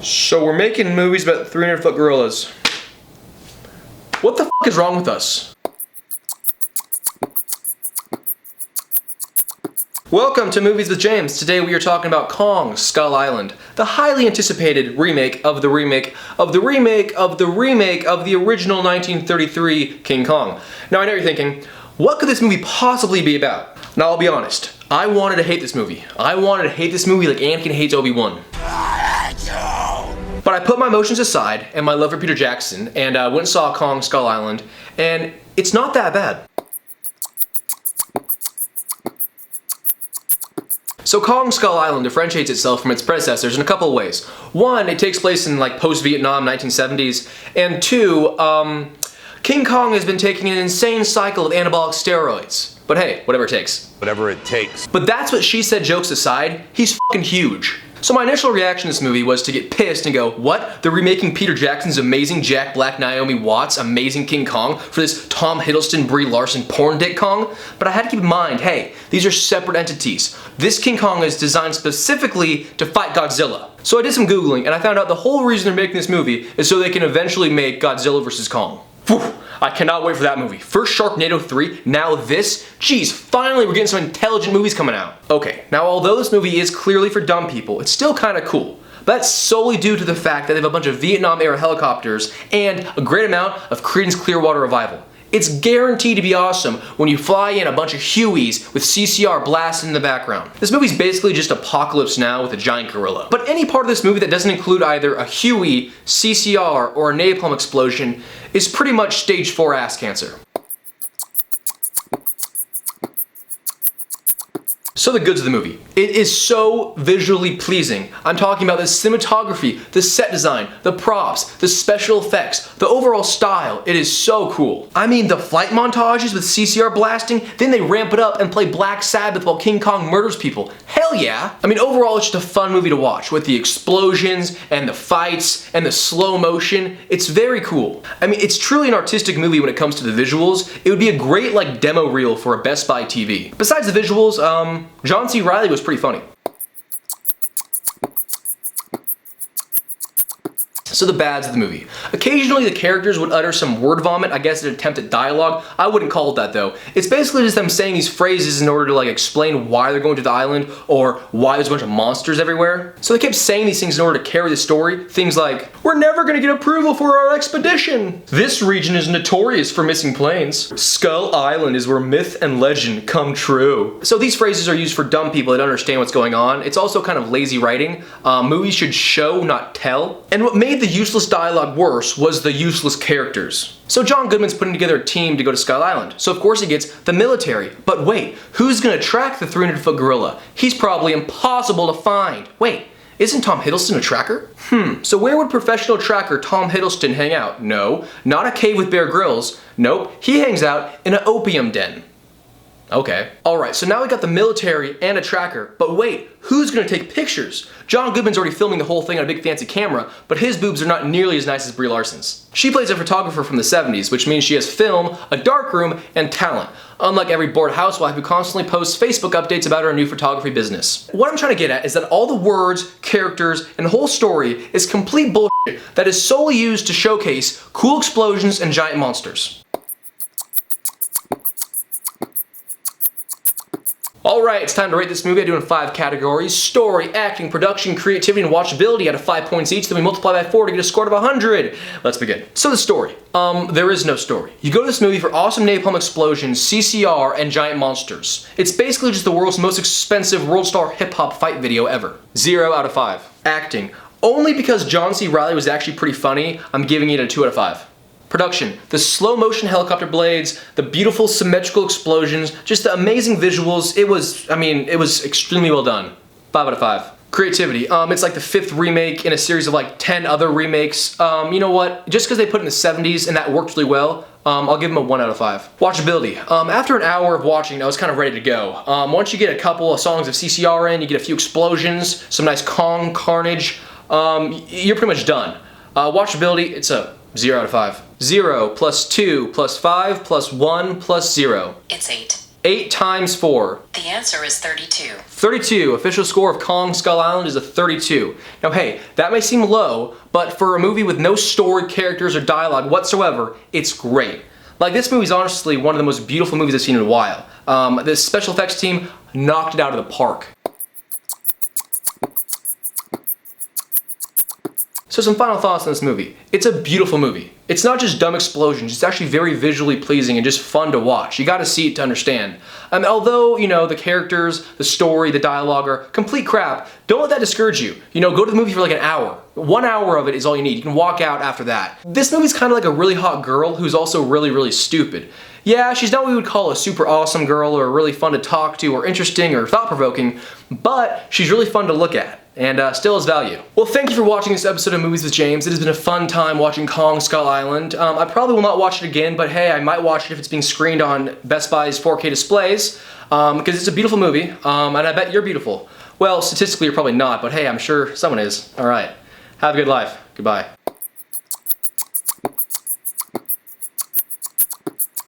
So we're making movies about 300-foot gorillas. What the f is wrong with us? Welcome to Movies with James. Today we are talking about Kong Skull Island, the highly anticipated remake of the remake of the remake of the remake of the original 1933 King Kong. Now I know you're thinking, what could this movie possibly be about? Now I'll be honest, I wanted to hate this movie. I wanted to hate this movie like Anakin hates Obi-Wan. But I put my emotions aside and my love for Peter Jackson and went and saw Kong Skull Island, and it's not that bad. So Kong Skull Island differentiates itself from its predecessors in a couple of ways. One, it takes place in like post-Vietnam 1970s, and two, King Kong has been taking an insane cycle of anabolic steroids. But hey, whatever it takes. Whatever it takes. But that's what she said jokes aside, he's fucking huge. So my initial reaction to this movie was to get pissed and go, what? They're remaking Peter Jackson's amazing Jack Black, Naomi Watts, amazing King Kong for this Tom Hiddleston, Brie Larson porn dick Kong? But I had to keep in mind, hey, these are separate entities. This King Kong is designed specifically to fight Godzilla. So I did some Googling and I found out the whole reason they're making this movie is so they can eventually make Godzilla vs. Kong. Whew, I cannot wait for that movie. First Sharknado 3, now this. Geez, finally we're getting some intelligent movies coming out. Okay, now although this movie is clearly for dumb people, it's still kind of cool. But that's solely due to the fact that they have a bunch of Vietnam-era helicopters and a great amount of Creedence Clearwater Revival. It's guaranteed to be awesome when you fly in a bunch of Hueys with CCR blasting in the background. This movie's basically just Apocalypse Now with a giant gorilla. But any part of this movie that doesn't include either a Huey, CCR, or a napalm explosion is pretty much stage 4 ass cancer. So the goods of the movie. It is so visually pleasing. I'm talking about the cinematography, the set design, the props, the special effects, the overall style. It is so cool. I mean, the flight montages with CCR blasting, then they ramp it up and play Black Sabbath while King Kong murders people. Hell yeah! I mean, overall, it's just a fun movie to watch with the explosions and the fights and the slow motion. It's very cool. I mean, it's truly an artistic movie when it comes to the visuals. It would be a great, like, demo reel for a Best Buy TV. Besides the visuals, John C. Reilly was pretty funny. So the bads of the movie. Occasionally the characters would utter some word vomit, I guess an attempt at dialogue. I wouldn't call it that though. It's basically just them saying these phrases in order to like explain why they're going to the island or why there's a bunch of monsters everywhere. So they kept saying these things in order to carry the story. Things like, we're never gonna get approval for our expedition. This region is notorious for missing planes. Skull Island is where myth and legend come true. So these phrases are used for dumb people that don't understand what's going on. It's also kind of lazy writing. Movies should show, not tell. And what made the useless dialogue worse was the useless characters. So John Goodman's putting together a team to go to Skull Island. So of course he gets the military. But wait, who's gonna track the 300-foot gorilla? He's probably impossible to find. Wait, isn't Tom Hiddleston a tracker? So where would professional tracker Tom Hiddleston hang out? No, not a cave with Bear Grylls. Nope, he hangs out in an opium den. Okay. Alright, so now we got the military and a tracker, but wait, who's gonna take pictures? John Goodman's already filming the whole thing on a big fancy camera, but his boobs are not nearly as nice as Brie Larson's. She plays a photographer from the 70s, which means she has film, a darkroom, and talent, unlike every bored housewife who constantly posts Facebook updates about her new photography business. What I'm trying to get at is that all the words, characters, and the whole story is complete bullshit that is solely used to showcase cool explosions and giant monsters. Alright, it's time to rate this movie. I do it in 5 categories: story, acting, production, creativity, and watchability out of 5 points each. Then we multiply by 4 to get a score of 100. Let's begin. So the story. There is no story. You go to this movie for awesome napalm explosions, CCR, and giant monsters. It's basically just the world's most expensive world star hip-hop fight video ever. 0 out of 5. Acting. Only because John C. Reilly was actually pretty funny, I'm giving it a 2 out of 5. Production. The slow motion helicopter blades, the beautiful symmetrical explosions, just the amazing visuals. It was extremely well done. 5 out of 5. Creativity. It's like the 5th remake in a series of like 10 other remakes. You know what? Just because they put it in the 70s and that worked really well, I'll give them a 1 out of 5. Watchability. After an hour of watching, I was kind of ready to go. Once you get a couple of songs of CCR in, you get a few explosions, some nice Kong carnage, you're pretty much done. Watchability, it's a 0 out of 5. 0 plus 2 plus 5 plus 1 plus 0. It's 8. 8 times 4. The answer is 32. 32. Official score of Kong Skull Island is a 32. Now hey, that may seem low, but for a movie with no story, characters, or dialogue whatsoever, it's great. Like, this movie is honestly one of the most beautiful movies I've seen in a while. The special effects team knocked it out of the park. So some final thoughts on this movie. It's a beautiful movie. It's not just dumb explosions, it's actually very visually pleasing and just fun to watch. You gotta see it to understand. Although, you know, the characters, the story, the dialogue are complete crap, don't let that discourage you. You know, go to the movie for like an hour. 1 hour of it is all you need. You can walk out after that. This movie's kind of like a really hot girl who's also really, really stupid. Yeah, she's not what we would call a super awesome girl or really fun to talk to or interesting or thought-provoking, but she's really fun to look at and still has value. Well, thank you for watching this episode of Movies with James. It has been a fun time watching Kong Skull Island. I probably will not watch it again, but hey, I might watch it if it's being screened on Best Buy's 4K displays, because it's a beautiful movie, and I bet you're beautiful. Well, statistically you're probably not, but hey, I'm sure someone is. All right, have a good life. Goodbye.